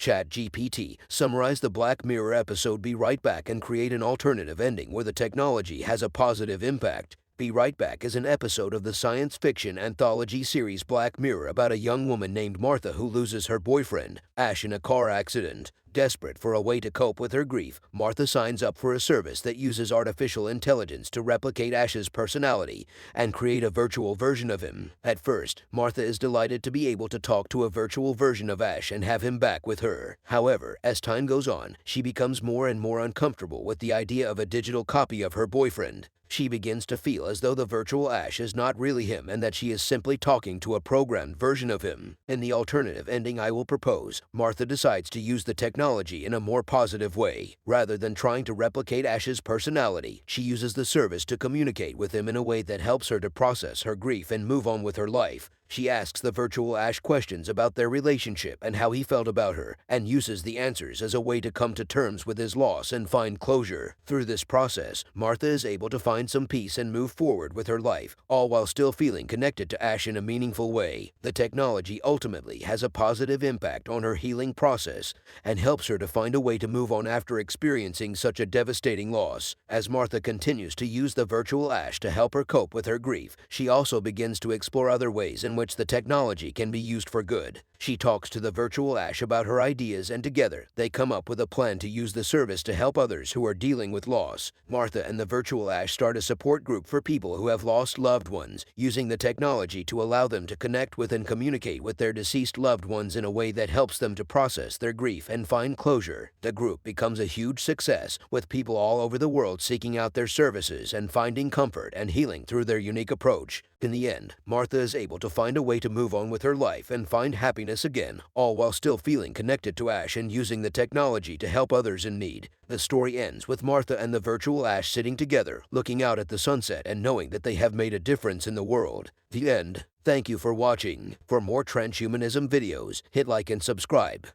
ChatGPT summarized the Black Mirror episode Be Right Back and create an alternative ending where the technology has a positive impact. Be Right Back is an episode of the science fiction anthology series Black Mirror about a young woman named Martha who loses her boyfriend, Ash, in a car accident. Desperate for a way to cope with her grief, Martha signs up for a service that uses artificial intelligence to replicate Ash's personality and create a virtual version of him. At first, Martha is delighted to be able to talk to a virtual version of Ash and have him back with her. However, as time goes on, she becomes more and more uncomfortable with the idea of a digital copy of her boyfriend. She begins to feel as though the virtual Ash is not really him and that she is simply talking to a programmed version of him. In the alternative ending I will propose, Martha decides to use the technology in a more positive way. Rather than trying to replicate Ash's personality, she uses the service to communicate with him in a way that helps her to process her grief and move on with her life. She asks the virtual Ash questions about their relationship and how he felt about her, and uses the answers as a way to come to terms with his loss and find closure. Through this process, Martha is able to find some peace and move forward with her life, all while still feeling connected to Ash in a meaningful way. The technology ultimately has a positive impact on her healing process and helps her to find a way to move on after experiencing such a devastating loss. As Martha continues to use the virtual Ash to help her cope with her grief, she also begins to explore other ways in which the technology can be used for good. She talks to the virtual Ash about her ideas, and together they come up with a plan to use the service to help others who are dealing with loss. Martha and the virtual Ash start a support group for people who have lost loved ones, using the technology to allow them to connect with and communicate with their deceased loved ones in a way that helps them to process their grief and find closure. The group becomes a huge success, with people all over the world seeking out their services and finding comfort and healing through their unique approach. In the end, Martha is able to find a way to move on with her life and find happiness again, all while still feeling connected to Ash and using the technology to help others in need. The story ends with Martha and the virtual Ash sitting together, looking out at the sunset and knowing that they have made a difference in the world. The end. Thank you for watching. For more transhumanism videos, hit like and subscribe.